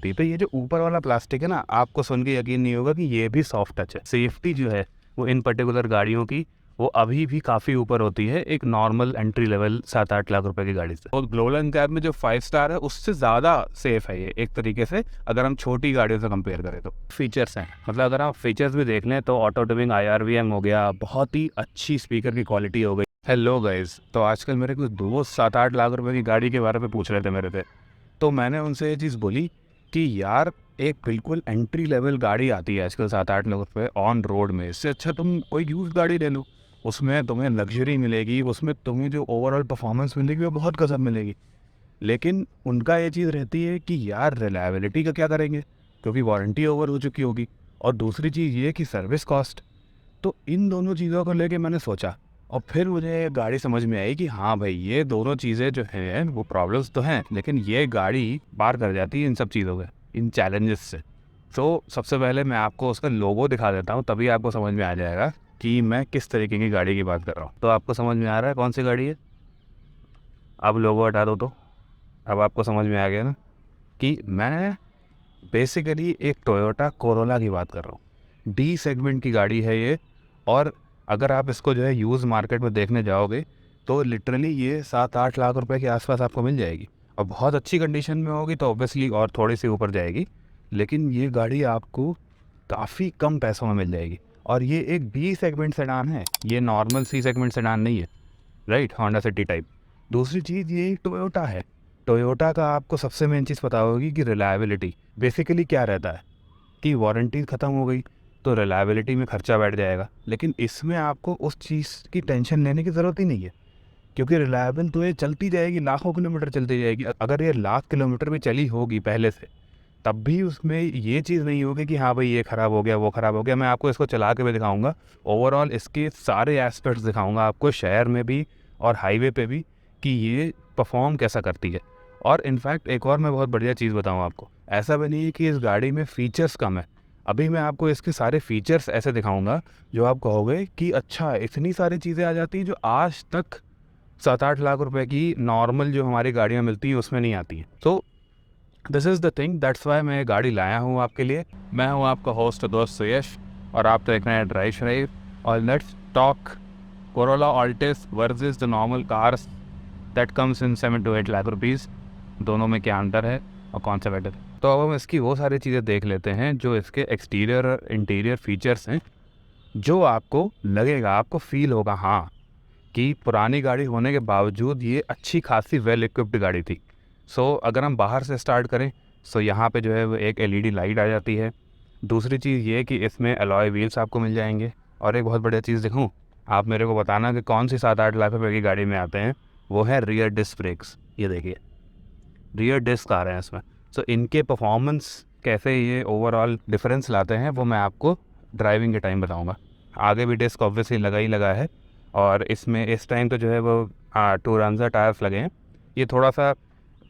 मिलती है। तो ये जो ऊपर वाला प्लास्टिक है ना, आपको सुन के यकीन नहीं होगा कि ये भी सॉफ्ट टच है। सेफ्टी जो है वो इन पर्टिकुलर गाड़ियों की वो अभी भी काफ़ी ऊपर होती है एक नॉर्मल एंट्री लेवल 7-8 लाख रुपए की गाड़ी से। और ग्लोबल कैब में जो 5 स्टार है उससे ज़्यादा सेफ है ये एक तरीके से, अगर हम छोटी गाड़ियों से कंपेयर करें तो। फीचर्स हैं, मतलब अगर आप फीचर्स भी देख लें तो ऑटो ट्यूनिंग IRVM हो गया, बहुत ही अच्छी स्पीकर की क्वालिटी हो गई। हेलो गाइज, तो आजकल मेरे कुछ दोस्त 7-8 लाख रुपए की गाड़ी के बारे में पूछ रहे थे मेरे से, तो मैंने उनसे ये चीज़ बोली कि यार एक बिल्कुल एंट्री लेवल गाड़ी आती है आजकल 7-8 लाख रुपये ऑन रोड में, इससे अच्छा तुम कोई यूज गाड़ी ले लो, उसमें तुम्हें लग्जरी मिलेगी, उसमें तुम्हें जो ओवरऑल परफॉर्मेंस मिलेगी वो बहुत गजब मिलेगी। लेकिन उनका ये चीज़ रहती है कि यार रिलायबिलिटी का क्या करेंगे, क्योंकि वारंटी ओवर हो चुकी होगी, और दूसरी चीज़ ये कि सर्विस कॉस्ट। तो इन दोनों चीज़ों को लेके मैंने सोचा और फिर मुझे गाड़ी समझ में आई कि हाँ भाई, ये दोनों चीज़ें जो हैं वो प्रॉब्लम्स तो हैं, लेकिन ये गाड़ी पार कर जाती है इन सब चीज़ों के, इन चैलेंजेस से। तो सबसे पहले मैं आपको उसका लोगो दिखा देता हूँ, तभी आपको समझ में आ जाएगा कि मैं किस तरीके की गाड़ी की बात कर रहा हूँ। तो आपको समझ में आ रहा है कौन सी गाड़ी है? अब लोगो हटा दो तो अब आपको समझ में आ गया ना कि मैं बेसिकली एक टोयोटा कोरोला की बात कर रहा हूँ। डी सेगमेंट की गाड़ी है ये, और अगर आप इसको जो है यूज़ मार्केट में देखने जाओगे तो लिटरली ये 7-8 लाख रुपए के आसपास आपको मिल जाएगी, और बहुत अच्छी कंडीशन में होगी तो ऑब्वियसली और थोड़ी सी ऊपर जाएगी, लेकिन ये गाड़ी आपको काफ़ी कम पैसों में मिल जाएगी। और ये एक बी सेगमेंट सेडान है, ये नॉर्मल सी सेगमेंट सेडान नहीं है, राइट, होंडा सिटी टाइप। दूसरी चीज़ ये एक टोयोटा है। टोयोटा का आपको सबसे मेन चीज़ पता होगी कि रिलायबिलिटी बेसिकली क्या रहता है कि वारंटी ख़त्म हो गई तो रिलायबिलिटी में खर्चा बैठ जाएगा, लेकिन इसमें आपको उस चीज़ की टेंशन लेने की ज़रूरत ही नहीं है, क्योंकि रिलायबल तो ये चलती जाएगी, लाखों किलोमीटर चलती जाएगी। अगर ये लाख किलोमीटर भी चली होगी पहले से, तब भी उसमें ये चीज़ नहीं होगी कि हाँ भाई ये ख़राब हो गया वो ख़राब हो गया। मैं आपको इसको चला के भी दिखाऊंगा, ओवरऑल इसके सारे एस्पेक्ट्स दिखाऊंगा आपको, शहर में भी और हाईवे पे भी, कि ये परफॉर्म कैसा करती है। और इनफैक्ट एक और मैं बहुत बढ़िया चीज़ बताऊँ आपको, ऐसा भी नहीं है कि इस गाड़ी में फ़ीचर्स कम है। अभी मैं आपको इसके सारे फीचर्स ऐसे दिखाऊंगा जो आप कहोगे कि अच्छा इतनी सारी चीज़ें आ जाती हैं जो आज तक 7-8 लाख रुपए की नॉर्मल जो हमारी गाड़ियाँ मिलती हैं उसमें नहीं आती हैं। तो this is the thing, that's why मैं गाड़ी लाया हूँ आपके लिए। मैं हूँ आपका होस्ट दोस्त सुयश, और आप देख रहे हैं ड्राइव शराइव। और let's talk Corolla Altis versus the normal cars that comes in 7-8 lakh rupees. दोनों में क्या अंतर है और कौन सा बेटर है। तो अब हम इसकी वो सारी चीज़ें देख लेते हैं जो इसके एक्सटीरियर और इंटीरियर फीचर्स हैं, जो आपको लगेगा, आपको फील होगा हाँ कि पुरानी गाड़ी होने के बावजूद ये अच्छी खासी वेल इक्विप्ड गाड़ी थी। अगर हम बाहर से स्टार्ट करें यहाँ पे जो है वो एक LED लाइट आ जाती है। दूसरी चीज़ ये कि इसमें अलॉय व्हील्स आपको मिल जाएंगे। और एक बहुत बढ़िया चीज़ दिखाऊं, आप मेरे को बताना कि कौन सी 7-8 लाख रुपए की गाड़ी में आते हैं, वो है रियर डिस्क ब्रेक्स। ये देखिए रियर डिस्क आ रहे हैं इसमें। इनके परफॉर्मेंस कैसे ये ओवरऑल डिफरेंस लाते हैं वो मैं आपको ड्राइविंग के टाइम बताऊँगा। आगे भी डिस्क ऑब्वियसली लगा ही लगा है, और इसमें इस टाइम तो जो है वो टूरांजा टायर्स लगे हैं। ये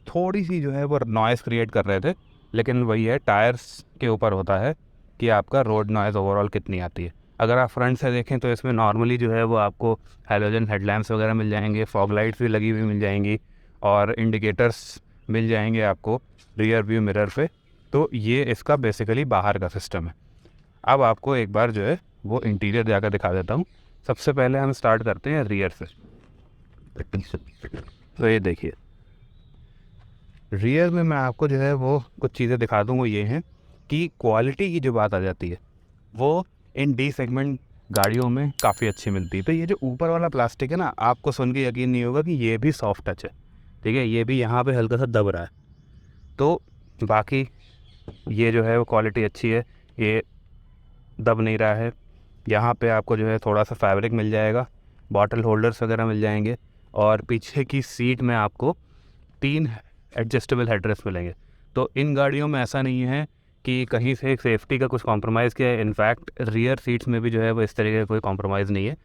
थोड़ी सी जो है वो नॉइज़ क्रिएट कर रहे थे, लेकिन वही है, टायर्स के ऊपर होता है कि आपका रोड नॉइज़ ओवरऑल कितनी आती है। अगर आप फ्रंट से देखें तो इसमें नॉर्मली जो है वो आपको हैलोजन हेडलैम्प्स वगैरह मिल जाएंगे, फॉग लाइट्स भी लगी हुई मिल जाएंगी, और इंडिकेटर्स मिल जाएंगे आपको रियर व्यू मिरर पे। तो ये इसका बेसिकली बाहर का सिस्टम है। अब आपको एक बार जो है वो इंटीरियर जाकर दिखा देता हूँ। सबसे पहले हम स्टार्ट करते हैं रियर से। तो ये देखिए रियर में मैं आपको जो है वो कुछ चीज़ें दिखा दूँ, वो ये हैं कि क्वालिटी की जो बात आ जाती है वो इन डी सेगमेंट गाड़ियों में काफ़ी अच्छी मिलती है। तो ये जो ऊपर वाला प्लास्टिक है ना, आपको सुन के यकीन नहीं होगा कि ये भी सॉफ्ट टच है, ठीक है, ये भी यहाँ पे हल्का सा दब रहा है। तो बाकी ये जो है वो क्वालिटी अच्छी है, ये दब नहीं रहा है। यहाँ पे आपको जो है थोड़ा सा फैब्रिक मिल जाएगा, बॉटल होल्डर्स वगैरह मिल जाएंगे, और पीछे की सीट में आपको 3 एडजस्टेबल हेडरेस्ट मिलेंगे। तो इन गाड़ियों में ऐसा नहीं है कि कहीं से सेफ्टी का कुछ कॉम्प्रोमाइज़ किया है। इनफैक्ट रियर सीट्स में भी जो है वो इस तरीके का कोई कॉम्प्रोमाइज़ नहीं है।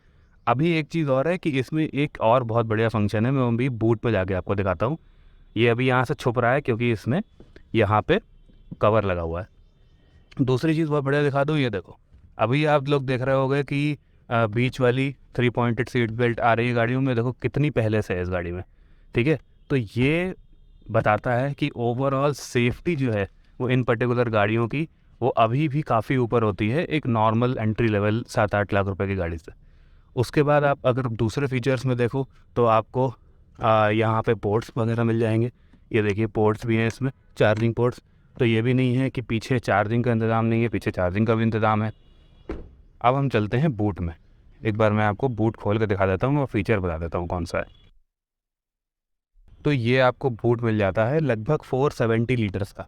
अभी एक चीज़ और है कि इसमें एक और बहुत बढ़िया फंक्शन है, मैं वो भी बूट पे जाके आपको दिखाता हूँ। ये अभी यहाँ से छुप रहा है क्योंकि इसमें यहाँ पे कवर लगा हुआ है। दूसरी चीज़ बहुत बढ़िया दिखा दूँ, ये देखो, अभी आप लोग देख रहे होंगे कि बीच वाली 3 पॉइंटेड सीट बेल्ट आ रही है गाड़ियों में, देखो कितनी पहले से है इस गाड़ी में, ठीक है। तो ये बताता है कि ओवरऑल सेफ्टी जो है वो इन पर्टिकुलर गाड़ियों की वो अभी भी काफ़ी ऊपर होती है एक नॉर्मल एंट्री लेवल 7-8 लाख रुपए की गाड़ी से। उसके बाद आप अगर दूसरे फीचर्स में देखो तो आपको यहाँ पे पोर्ट्स वगैरह मिल जाएंगे। ये देखिए पोर्ट्स भी हैं इसमें, चार्जिंग पोर्ट्स। तो ये भी नहीं है कि पीछे चार्जिंग का इंतज़ाम नहीं है, पीछे चार्जिंग का भी इंतज़ाम है। अब हम चलते हैं बूट में। एक बार मैं आपको बूट खोल के दिखा देता हूँ और फीचर बता देता हूँ कौन सा है। तो ये आपको बूट मिल जाता है लगभग 470 लीटर्स का।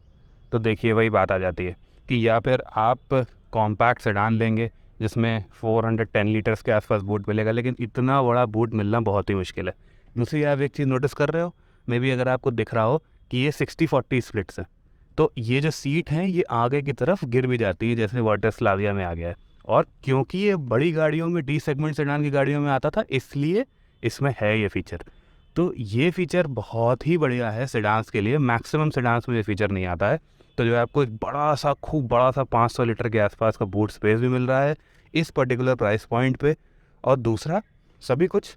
तो देखिए वही बात आ जाती है कि या फिर आप कॉम्पैक्ट सेडान लेंगे जिसमें 410 लीटर्स के आसपास बूट मिलेगा, लेकिन इतना बड़ा बूट मिलना बहुत ही मुश्किल है। दूसरी आप एक चीज़ नोटिस कर रहे हो, मे बी अगर आपको दिख रहा हो कि ये 60-40 स्प्लिट्स है। तो ये जो सीट हैं ये आगे की तरफ गिर भी जाती है, जैसे वाटर स्लाविया में आ गया है। और क्योंकि ये बड़ी गाड़ियों में, डी सेगमेंट सेडान की गाड़ियों में आता था, इसलिए इसमें है ये फीचर। तो ये फीचर बहुत ही बढ़िया है सेडान्स के लिए। मैक्सिमम सेडान्स में ये फीचर नहीं आता है। तो जो है आपको एक बड़ा सा, खूब बड़ा सा 500 लीटर के आसपास का बूट स्पेस भी मिल रहा है इस पर्टिकुलर प्राइस पॉइंट पे। और दूसरा, सभी कुछ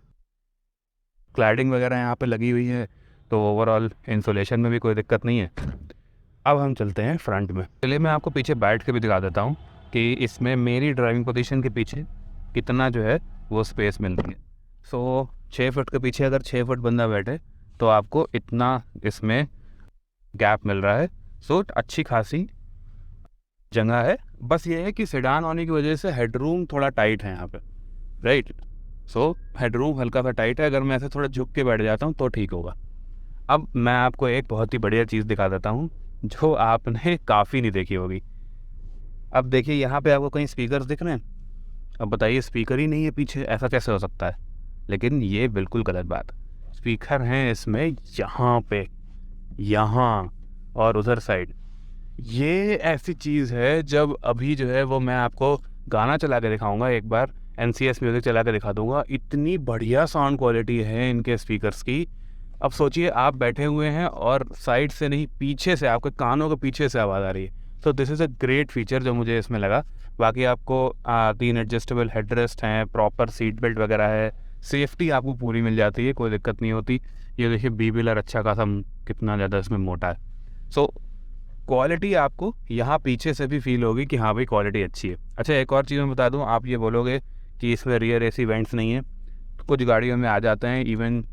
क्लैडिंग वगैरह यहाँ पे लगी हुई है, तो ओवरऑल इंसुलेशन में भी कोई दिक्कत नहीं है। अब हम चलते हैं फ्रंट में। चलिए मैं आपको पीछे बैठ के भी दिखा देता हूँ कि इसमें मेरी ड्राइविंग पोजीशन के पीछे कितना जो है वो स्पेस मिल रही है। 6 फुट के पीछे अगर 6 फुट बंदा बैठे तो आपको इतना इसमें गैप मिल रहा है। अच्छी खासी जगह है। बस ये है कि सेडान होने की वजह से हेडरूम थोड़ा टाइट है यहाँ पे, राइट। हेडरूम हल्का सा टाइट है। अगर मैं ऐसे थोड़ा झुक के बैठ जाता हूँ तो ठीक होगा। अब मैं आपको एक बहुत ही बढ़िया चीज़ दिखा देता हूँ जो आपने काफ़ी नहीं देखी होगी। अब देखिए यहाँ पे आपको कहीं स्पीकर्स दिख रहे हैं? अब बताइए, स्पीकर ही नहीं है पीछे, ऐसा कैसे हो सकता है? लेकिन ये बिल्कुल गलत बात। स्पीकर हैं इसमें यहाँ पे, यहाँ और उधर साइड। ये ऐसी चीज़ है, जब अभी जो है वो मैं आपको गाना चला के दिखाऊंगा, एक बार NCS म्यूज़िक चला के दिखा दूंगा। इतनी बढ़िया साउंड क्वालिटी है इनके स्पीकर्स की। अब सोचिए आप बैठे हुए हैं और साइड से नहीं, पीछे से, आपके कानों के पीछे से आवाज़ आ रही है। तो this is a great feature जो मुझे इसमें लगा। बाकी आपको 3 एडजस्टेबल हेडरेस्ट हैं, प्रॉपर सीट बेल्ट वगैरह है, सेफ्टी आपको पूरी मिल जाती है, कोई दिक्कत नहीं होती। ये देखिए बी व्हीलर अच्छा खासा कितना ज़्यादा इसमें मोटा है। क्वालिटी आपको यहाँ पीछे से भी फील होगी कि हाँ भाई क्वालिटी अच्छी है। अच्छा, एक और चीज़ मैं बता दूँ, आप ये बोलोगे कि इसमें रियर AC वेंट्स नहीं है। कुछ गाड़ियों में आ जाते हैं, इवन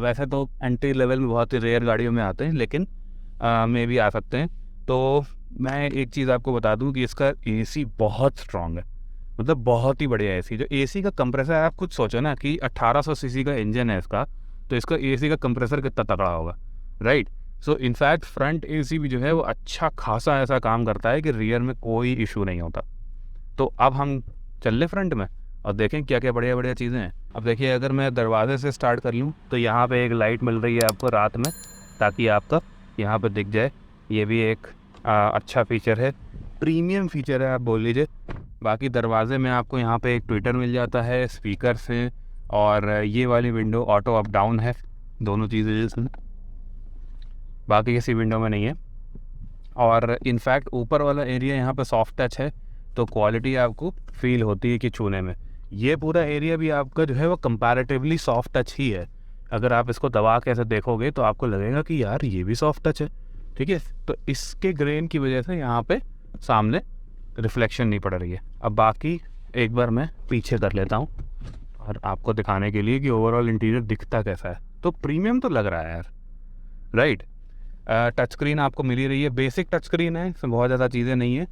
वैसे तो एंट्री लेवल में बहुत ही रेयर गाड़ियों में आते हैं, लेकिन में भी आ सकते हैं। तो मैं एक चीज़ आपको बता दूं कि इसका AC बहुत स्ट्रॉन्ग है, मतलब बहुत ही बढ़िया AC। जो AC का कंप्रेसर है, आप खुद सोचो ना कि 1800 सीसी का इंजन है इसका, तो इसका AC का कंप्रेसर कितना तगड़ा होगा, राइट। इनफैक्ट फ्रंट AC भी जो है वो अच्छा खासा ऐसा काम करता है कि रियर में कोई इशू नहीं होता। तो अब हम चल ले फ्रंट में और देखें क्या क्या बढ़िया बढ़िया चीज़ें हैं। अब देखिए, अगर मैं दरवाजे से स्टार्ट कर लूँ तो यहाँ पे एक लाइट मिल रही है आपको रात में, ताकि आपका यहाँ पे दिख जाए। ये भी एक अच्छा फीचर है, प्रीमियम फीचर है आप बोल लीजिए। बाकी दरवाजे में आपको यहाँ पे एक ट्विटर मिल जाता है, स्पीकर से, और ये वाली विंडो ऑटो अप डाउन है, दोनों चीज़ें इसमें, बाकी किसी विंडो में नहीं है। और इनफैक्ट ऊपर वाला एरिया यहाँ पे सॉफ्ट टच है, तो क्वालिटी आपको फील होती है कि छूने में। ये पूरा एरिया भी आपका जो है वो कंपैरेटिवली सॉफ्ट टच ही है। अगर आप इसको दबा के ऐसे देखोगे तो आपको लगेगा कि यार ये भी सॉफ्ट टच है, ठीक है। तो इसके ग्रेन की वजह से यहाँ पे सामने रिफ्लेक्शन नहीं पड़ रही है। अब बाकी एक बार मैं पीछे कर लेता हूँ और आपको दिखाने के लिए कि ओवरऑल इंटीरियर दिखता कैसा है। तो प्रीमियम तो लग रहा है यार, राइट। टच स्क्रीन आपको मिल ही रही है, बेसिक टच स्क्रीन है, इसमें बहुत ज़्यादा चीज़ें नहीं है,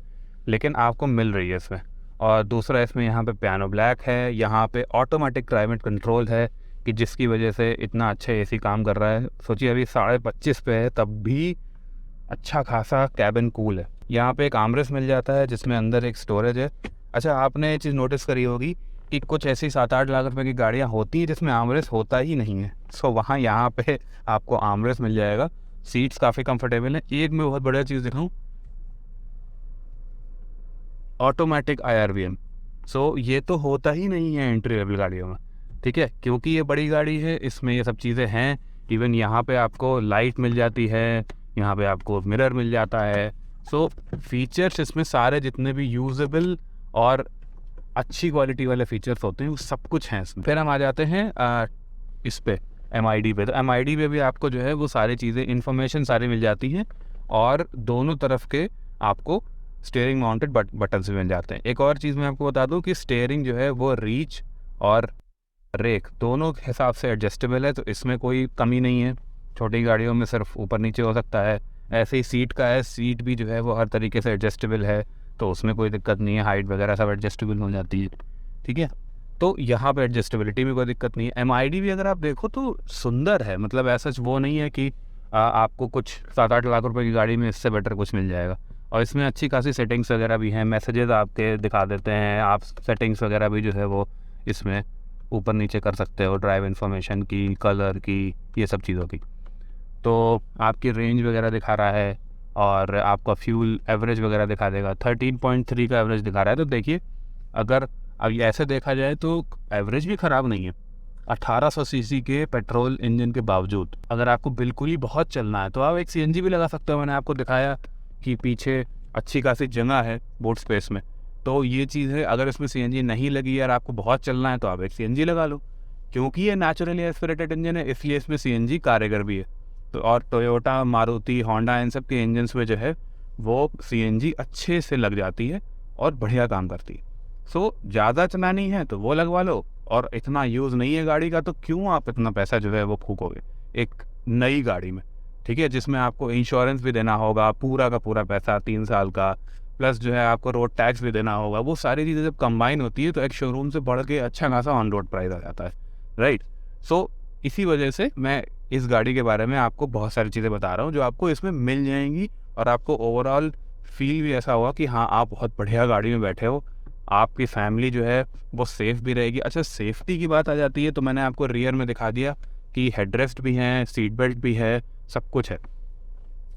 लेकिन आपको मिल रही है इसमें। और दूसरा, इसमें यहाँ पे पियानो ब्लैक है, यहाँ पे ऑटोमेटिक क्लाइमेट कंट्रोल है, कि जिसकी वजह से इतना अच्छा AC काम कर रहा है। सोचिए अभी 25.5 पे है, तब भी अच्छा खासा कैबिन कूल है। यहाँ पे एक आर्मरेस्ट मिल जाता है जिसमें अंदर एक स्टोरेज है। अच्छा, आपने ये चीज़ नोटिस करी होगी कि कुछ ऐसी 7-8 लाख रुपए की गाड़ियाँ होती हैं जिसमें आर्मरेस्ट होता ही नहीं है। वहाँ यहाँ पे आपको आर्मरेस्ट मिल जाएगा। सीट्स काफ़ी कंफर्टेबल हैं। एक मैं बहुत बढ़िया चीज़ दिखाऊँ, ऑटोमेटिक IRVM। ये तो होता ही नहीं है एंट्री लेवल गाड़ियों में, ठीक है, क्योंकि ये बड़ी गाड़ी है, इसमें ये सब चीज़ें हैं। इवन यहाँ पे आपको लाइट मिल जाती है, यहाँ पे आपको मिरर मिल जाता है। फीचर्स इसमें सारे जितने भी यूजेबल और अच्छी क्वालिटी वाले फीचर्स होते हैं वो सब कुछ हैं इसमें। फिर हम आ जाते हैं इस पे MID पे। तो MID पे भी आपको जो है वो सारी चीज़ें, इन्फॉर्मेशन सारी मिल जाती हैं, और दोनों तरफ के आपको स्टीयरिंग माउंटेड बटन से मिल जाते हैं। एक और चीज़ मैं आपको बता दूं कि स्टीयरिंग जो है वो रीच और रेक दोनों के हिसाब से एडजस्टेबल है, तो इसमें कोई कमी नहीं है। छोटी गाड़ियों में सिर्फ ऊपर नीचे हो सकता है। ऐसे ही सीट का है, सीट भी जो है वो हर तरीके से एडजस्टेबल है, तो उसमें कोई दिक्कत नहीं है। हाइट वगैरह सब एडजस्टेबल हो जाती है, ठीक है। तो यहाँ पे एडजस्टेबिलिटी में कोई दिक्कत नहीं है। MID भी अगर आप देखो तो सुंदर है, मतलब ऐसा वो नहीं है कि आपको कुछ 7-8 लाख रुपए की गाड़ी में इससे बेटर कुछ मिल जाएगा। और इसमें अच्छी खासी सेटिंग्स वगैरह भी हैं, मैसेजेस आपके दिखा देते हैं, आप सेटिंग्स वगैरह भी जो है वो इसमें ऊपर नीचे कर सकते हो, ड्राइव इन्फॉर्मेशन की, कलर की, ये सब चीज़ों की। तो आपकी रेंज वगैरह दिखा रहा है और आपका फ्यूल एवरेज वगैरह दिखा देगा। 13.3 का एवरेज दिखा रहा है। तो देखिए, अगर अब ये ऐसे देखा जाए तो एवरेज भी ख़राब नहीं है। 1800 सीसी के पेट्रोल इंजन के बावजूद अगर आपको बिल्कुल ही बहुत चलना है तो आप एक CNG भी लगा सकते हो। मैंने आपको दिखाया कि पीछे अच्छी खासी जगह है बूट स्पेस में, तो ये चीज़ है। अगर इसमें CNG नहीं लगी और आपको बहुत चलना है तो आप एक CNG लगा लो, क्योंकि ये नेचुरली एस्पिरेटेड इंजन है, इसलिए इसमें CNG कारगर भी है। तो और टोयोटा, मारुति, होंडा, इन सब के इंजन्स में जो है वो CNG अच्छे से लग जाती है और बढ़िया काम करती है। सो ज़्यादा चलानी है तो वो लगवा लो, और इतना यूज़ नहीं है गाड़ी का तो क्यों आप इतना पैसा जो है वो फूकोगे एक नई गाड़ी में, ठीक है, जिसमें आपको इंश्योरेंस भी देना होगा, पूरा का पूरा पैसा 3 साल का, प्लस जो है आपको रोड टैक्स भी देना होगा। वो सारी चीज़ें जब कंबाइन होती है तो एक शोरूम से बढ़ के अच्छा खासा ऑन रोड प्राइस आ जाता है, राइट। सो इसी वजह से मैं इस गाड़ी के बारे में आपको बहुत सारी चीज़ें बता रहा हूँ जो आपको इसमें मिल जाएंगी, और आपको ओवरऑल फील भी ऐसा होगा कि हाँ, आप बहुत बढ़िया गाड़ी में बैठे हो, आपकी फैमिली जो है वो सेफ़ भी रहेगी। अच्छा, सेफ्टी की बात आ जाती है तो मैंने आपको रियर में दिखा दिया कि हेडरेस्ट भी है, सीट बेल्ट भी है, सब कुछ है।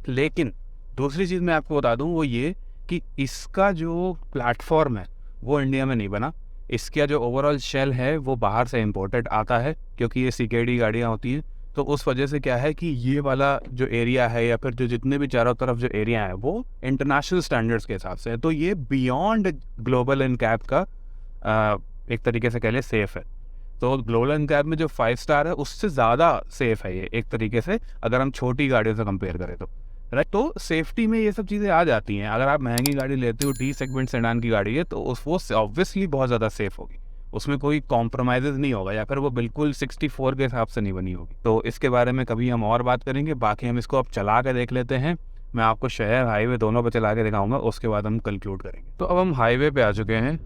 लेकिन दूसरी चीज़ मैं आपको बता दूं वो ये कि इसका जो प्लेटफॉर्म है वो इंडिया में नहीं बना। इसका जो ओवरऑल शेल है वो बाहर से इम्पोर्टेड आता है, क्योंकि ये CKD गाड़ियाँ होती हैं। तो उस वजह से क्या है कि ये वाला जो एरिया है या फिर जो जितने भी चारों तरफ जो एरिया है वो इंटरनेशनल स्टैंडर्ड्स के हिसाब से है। तो ये बियॉन्ड ग्लोबल NCAP का एक तरीके से कह लें सेफ़ है। तो ग्लोबल NCAP में जो 5 स्टार है उससे ज़्यादा सेफ़ है ये एक तरीके से, अगर हम छोटी गाड़ियों से कंपेयर करें तो, राइट। तो सेफ्टी में ये सब चीज़ें आ जाती हैं। अगर आप महंगी गाड़ी लेते हो, D सेगमेंट सेडान की गाड़ी है, तो वो ऑब्वियसली बहुत ज़्यादा सेफ़ होगी, उसमें कोई कॉम्प्रोमाइज़ नहीं होगा, या फिर वो बिल्कुल 64 के हिसाब से नहीं बनी होगी। तो इसके बारे में कभी हम और बात करेंगे। बाकी हम इसको अब चला के देख लेते हैं। मैं आपको शहर हाईवे दोनों पे चला के दिखाऊंगा, उसके बाद हम कंक्लूड करेंगे। तो अब हम हाईवे पे आ चुके हैं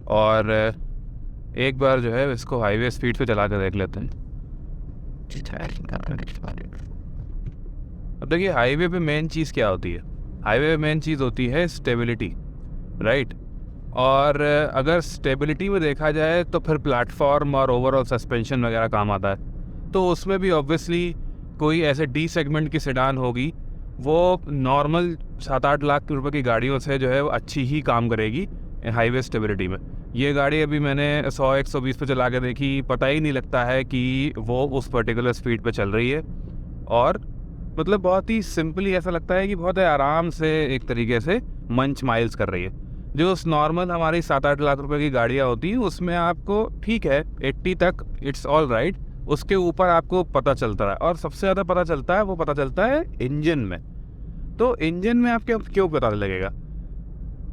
और एक बार जो है इसको हाईवे स्पीड पे चला के देख लेते हैं। अब देखिए, हाईवे पे मेन चीज़ क्या होती है? हाईवे पे मेन चीज़ होती है स्टेबिलिटी, राइट। और अगर स्टेबिलिटी में देखा जाए तो फिर प्लेटफॉर्म और ओवरऑल सस्पेंशन वगैरह काम आता है। तो उसमें भी ऑब्वियसली कोई ऐसे D सेगमेंट की सेडान होगी, वो नॉर्मल 7-8 लाख रुपए की गाड़ियों से जो है वो अच्छी ही काम करेगी हाईवे स्टेबिलिटी में। ये गाड़ी अभी मैंने 100-120 पे चला के देखी, पता ही नहीं लगता है कि वो उस पर्टिकुलर स्पीड पे चल रही है, और मतलब बहुत ही सिंपली ऐसा लगता है कि बहुत आराम से एक तरीके से मंच माइल्स कर रही है। जो नॉर्मल हमारी 7-8 लाख रुपए की गाड़ियाँ होती हैं उसमें आपको ठीक है 80 तक इट्स ऑल राइट, उसके ऊपर आपको पता चलता है, और सबसे ज़्यादा पता चलता है वो पता चलता है इंजन में। तो इंजन में आपके क्यों पता लगेगा?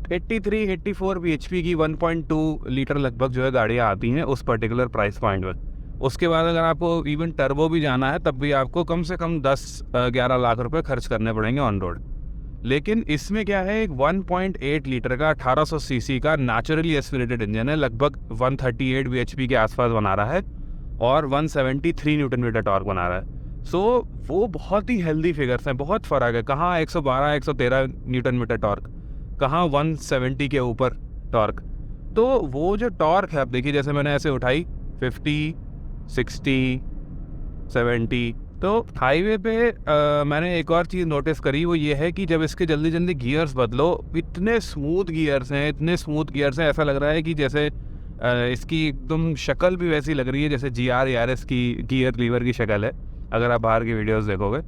83-84 bhp की 1.2 लीटर लगभग जो है गाड़ियाँ आती हैं उस पर्टिकुलर प्राइस पॉइंट में। उसके बाद अगर आपको इवन टर्बो भी जाना है तब भी आपको कम से कम 10-11 लाख रुपए खर्च करने पड़ेंगे ऑन रोड। लेकिन इसमें क्या है, एक 1.8 लीटर का 1800 सीसी का नेचुरली एस्पिरेटेड इंजन है, लगभग 138 bhp के आसपास बना रहा है और 173 न्यूटन मीटर टॉर्क बना रहा है। सो वो बहुत ही हेल्दी फिगर्स हैं, बहुत फ़र्क है। कहाँ 112-113 न्यूटन मीटर टॉर्क, कहाँ 170 के ऊपर टॉर्क। तो वो जो टॉर्क है, आप देखिए जैसे मैंने ऐसे उठाई 50, 60, 70, तो हाईवे पे मैंने एक और चीज़ नोटिस करी, वो ये है कि जब इसके जल्दी जल्दी गियर्स बदलो, इतने स्मूथ गियर्स हैं, इतने स्मूथ गियर्स हैं, ऐसा लग रहा है कि जैसे इसकी एकदम शक्ल भी वैसी लग रही है जैसे GR यारिस की गियर लीवर की शक्ल है, अगर आप बाहर की वीडियोस देखोगे।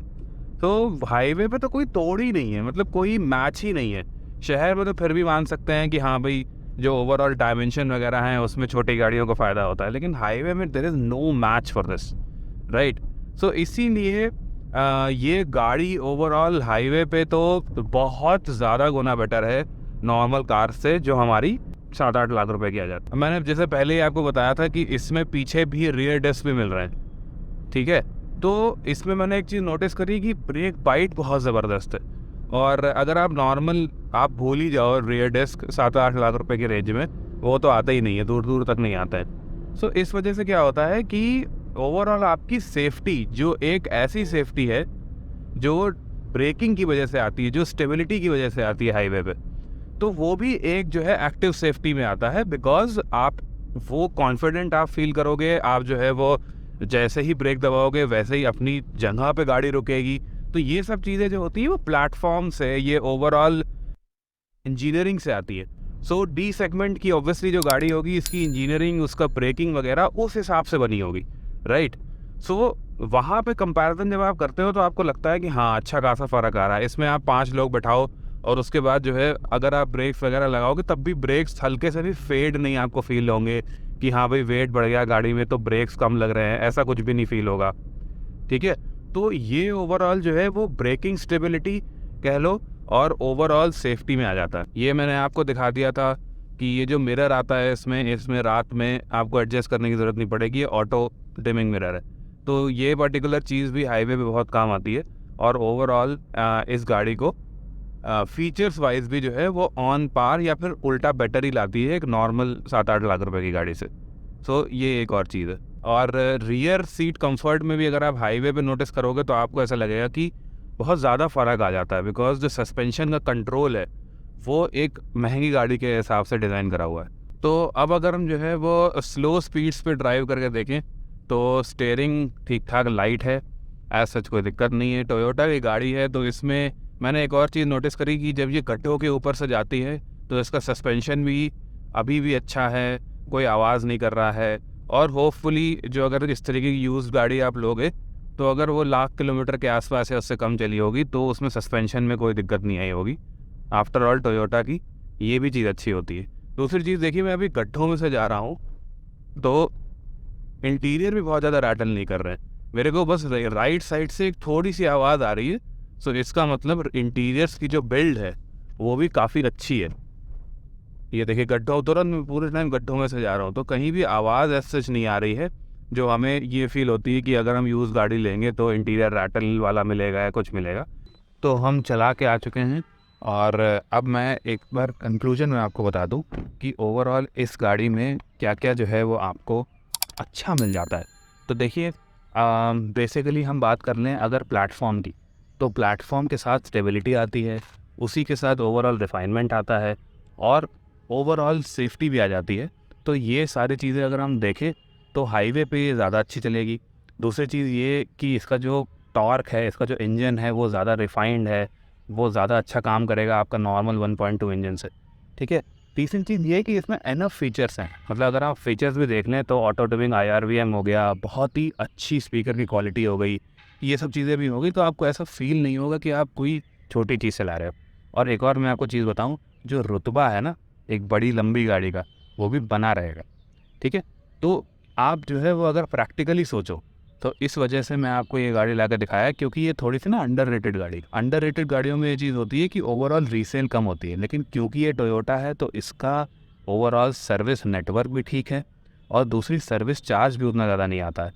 तो हाईवे पे तो कोई तोड़ ही नहीं है, मतलब कोई मैच ही नहीं है। शहर में तो फिर भी मान सकते हैं कि हाँ भाई, जो ओवरऑल डायमेंशन वगैरह हैं उसमें छोटी गाड़ियों को फ़ायदा होता है, लेकिन हाईवे में there is no match for this, right. So इसीलिए ये गाड़ी ओवरऑल हाईवे पे तो बहुत ज़्यादा गुना बेटर है नॉर्मल कार से, जो हमारी 7-8 लाख रुपए की आ जाती है। मैंने जैसे पहले ही आपको बताया था कि इसमें पीछे भी रियर डिस्क भी मिल रहे हैं, ठीक है। तो इसमें मैंने एक चीज़ नोटिस करी कि ब्रेक बाइट बहुत ज़बरदस्त है, और अगर आप नॉर्मल आप भूल ही जाओ रियर डिस्क 7-8 लाख रुपए की रेंज में, वो तो आता ही नहीं है, दूर दूर तक नहीं आता है। सो इस वजह से क्या होता है कि ओवरऑल आपकी सेफ्टी, जो एक ऐसी सेफ्टी है जो ब्रेकिंग की वजह से आती है, जो स्टेबिलिटी की वजह से आती है हाईवे पे, तो वो भी एक जो है एक्टिव सेफ्टी में आता है। बिकॉज आप वो कॉन्फिडेंट आप फील करोगे, आप जो है वो जैसे ही ब्रेक दबाओगे वैसे ही अपनी जगह पे गाड़ी रुकेगी। तो ये सब चीज़ें जो होती है वो प्लेटफॉर्म से, ये ओवरऑल इंजीनियरिंग से आती है। सो डी सेगमेंट की ऑब्वियसली जो गाड़ी होगी, इसकी इंजीनियरिंग, उसका ब्रेकिंग वगैरह उस हिसाब से बनी होगी, राइट। सो वहाँ पे कंपैरिजन जब आप करते हो तो आपको लगता है कि हाँ अच्छा खासा फ़र्क आ रहा है। इसमें आप 5 लोग बैठाओ और उसके बाद जो है अगर आप ब्रेक्स वगैरह लगाओगे तब भी ब्रेक्स हल्के से भी फेड नहीं आपको फील होंगे कि हाँ भाई वेट बढ़ गया गाड़ी में तो ब्रेक्स कम लग रहे हैं, ऐसा कुछ भी नहीं फील होगा, ठीक है। तो ये ओवरऑल जो है वो ब्रेकिंग स्टेबिलिटी कह लो और ओवरऑल सेफ्टी में आ जाता है। ये मैंने आपको दिखा दिया था कि ये जो मिरर आता है इसमें रात में आपको एडजस्ट करने की ज़रूरत नहीं पड़ेगी, ये ऑटो डिमिंग मिरर है। तो ये पर्टिकुलर चीज़ भी हाईवे पे बहुत काम आती है, और ओवरऑल इस गाड़ी को फीचर्स वाइज भी जो है वो ऑन पार या फिर उल्टा बेटर ही लाती है एक नॉर्मल 7-8 लाख रुपए की गाड़ी से। सो ये एक और चीज़ है। और रियर सीट कंफर्ट में भी अगर आप हाईवे पे नोटिस करोगे तो आपको ऐसा लगेगा कि बहुत ज़्यादा फ़र्क आ जाता है, बिकॉज जो सस्पेंशन का कंट्रोल है वो एक महंगी गाड़ी के हिसाब से डिज़ाइन करा हुआ है। तो अब अगर हम जो है वो स्लो स्पीड्स पे ड्राइव करके देखें तो स्टीयरिंग ठीक ठाक लाइट है, एज सच कोई दिक्कत नहीं है। टोयोटा की गाड़ी है तो इसमें मैंने एक और चीज़ नोटिस करी कि जब ये गड्ढों के ऊपर से जाती है तो इसका सस्पेंशन भी अभी भी अच्छा है, कोई आवाज़ नहीं कर रहा है। और होपफुली जो अगर इस तरीके की यूज़ गाड़ी आप लोगे तो अगर वो 1,00,000 किलोमीटर के आसपास या उससे कम चली होगी तो उसमें सस्पेंशन में कोई दिक्कत नहीं आई होगी। आफ्टर ऑल टोयोटा की ये भी चीज़ अच्छी होती है। दूसरी चीज़ देखिए, मैं अभी गड्ढों में से जा रहा हूँ तो इंटीरियर भी बहुत ज़्यादा रैटल नहीं कर रहे हैं, मेरे को बस राइट साइड से एक थोड़ी सी आवाज़ आ रही है। सो इसका मतलब इंटीरियर्स की जो बिल्ड है वो भी काफ़ी अच्छी है। ये देखिए गड्ढा, तुरंत मैं पूरे टाइम गड्ढों में से जा रहा हूँ तो कहीं भी आवाज़ ऐसा सच नहीं आ रही है जो हमें ये फील होती है कि अगर हम यूज़ गाड़ी लेंगे तो इंटीरियर रैटल वाला मिलेगा या कुछ मिलेगा। तो हम चला के आ चुके हैं, और अब मैं एक बार कंक्लूजन में आपको बता दूं कि ओवरऑल इस गाड़ी में क्या क्या जो है वो आपको अच्छा मिल जाता है। तो देखिए बेसिकली हम बात कर लें अगर प्लेटफॉर्म की, तो प्लेटफॉर्म के साथ स्टेबिलिटी आती है, उसी के साथ ओवरऑल रिफाइनमेंट आता है, और ओवरऑल सेफ्टी भी आ जाती है। तो ये सारी चीज़ें अगर हम देखें तो हाईवे पे ये ज़्यादा अच्छी चलेगी। दूसरी चीज़ ये कि इसका जो टॉर्क है, इसका जो इंजन है वो ज़्यादा रिफाइंड है, वो ज़्यादा अच्छा काम करेगा आपका नॉर्मल 1.2 इंजन से, ठीक है। तीसरी चीज़ ये है कि इसमें एनफ फीचर्स हैं, मतलब अगर आप फीचर्स भी देख लें तो ऑटो ट्यूनिंग IRVM हो गया, बहुत ही अच्छी स्पीकर की क्वालिटी हो गई, ये सब चीज़ें भी होगी, तो आपको ऐसा फील नहीं होगा कि आप कोई छोटी चीज़ चला रहे हो। और एक और मैं आपको चीज़ बताऊँ, जो रुतबा है ना एक बड़ी लंबी गाड़ी का, वो भी बना रहेगा, ठीक है। तो आप जो है वो अगर प्रैक्टिकली सोचो तो इस वजह से मैं आपको ये गाड़ी लाकर दिखाया, क्योंकि ये थोड़ी सी ना अंडररेटेड गाड़ियों में ये चीज़ होती है कि ओवरऑल रीसेल कम होती है, लेकिन क्योंकि ये टोयोटा है तो इसका ओवरऑल सर्विस नेटवर्क भी ठीक है, और दूसरी सर्विस चार्ज भी उतना ज़्यादा नहीं आता है।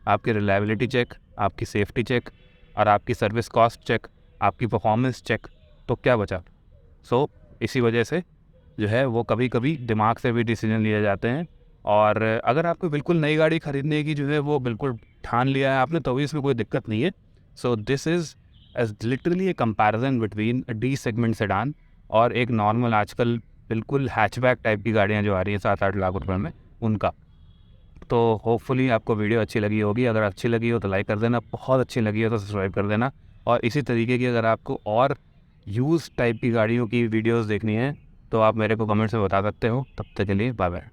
आपकी रिलायबिलिटी चेक, आपकी सेफ्टी चेक, और आपकी सर्विस कॉस्ट चेक, आपकी परफॉर्मेंस चेक, तो क्या बचा। सो इसी वजह से जो है वो कभी कभी दिमाग से भी डिसीजन लिए जाते हैं। और अगर आपको बिल्कुल नई गाड़ी खरीदने की जो है वो बिल्कुल ठान लिया है आपने तो भी इसमें कोई दिक्कत नहीं है। So this is as literally a comparison between D segment sedan और एक नॉर्मल आजकल बिल्कुल हैचबैक टाइप की गाड़ियाँ जो आ रही हैं 7-8 लाख रुपए में, उनका। तो होपफुली आपको वीडियो अच्छी लगी होगी, अगर अच्छी लगी हो तो लाइक कर देना, बहुत अच्छी लगी हो तो सब्सक्राइब कर देना। और इसी तरीके की अगर आपको और यूज़ टाइप की गाड़ियों की वीडियोस देखनी है तो आप मेरे को कमेंट्स में बता सकते हो। तब तक के लिए बाय बाय।